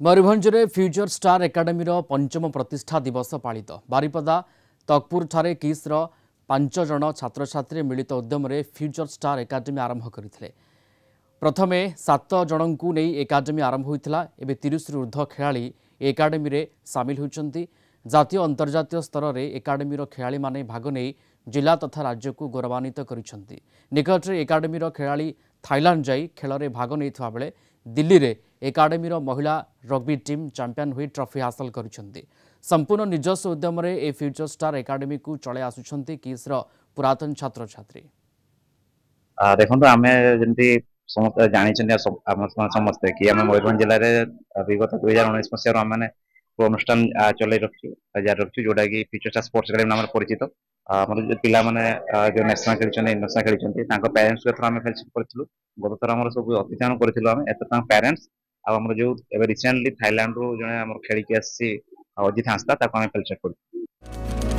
मयूरभंजरे future star academy पंचम प्रतिष्ठा दिवस पालित बारिपदा तकपुर ठारे किस्र 5 जन छात्र छात्री मिलित उद्यम फ्यूचर स्टार एकाडेमी आरंभ करते प्रथमे 7 जन को नहीं एकाडेमी आरंभ होता एवं 30 रु ऊर्ध्व खेलाड़ी एकाडेमी सामिल होती जातीय अंतर्जातीय स्तर में एकाडेमी खेलाड़ी माने भाग नहीं जिला तथा राज्य को गौरवान्वित करिसेंति। निकटरे एकाडेमी खेलाड़ी थाईलैंड जाई खेल में भाग नहीं बेले दिल्ली रे एकाडेमी महिला रग्बी टीम चैंपियन हुई ट्रॉफी हासिल करिसेंति। संपूर्ण निजस्व उद्यम ए फ्यूचर स्टार एकाडेमी को चले आसुछंती किस्र पुरातन छात्र छात्री। देखो आम जमी समस्त जानी समस्ते कि आम मयूरभंज जिले में विगत 2019 मसीह आम अनुष्ठान चल रखु जोटा कि फ्यूचर स्टार स्पोर्ट्स एकेडमी नाम परिचित आम पिला जो नेशनल खेल पेरेन्ट्स आम फेलोशिप करूँ गत थर आम सब अतिथि करूँ पेरेन्ट्स आम जो रिसेंटली थाईलैंड रू जो खेल अजित हांसदा फेलोशिप करूँ।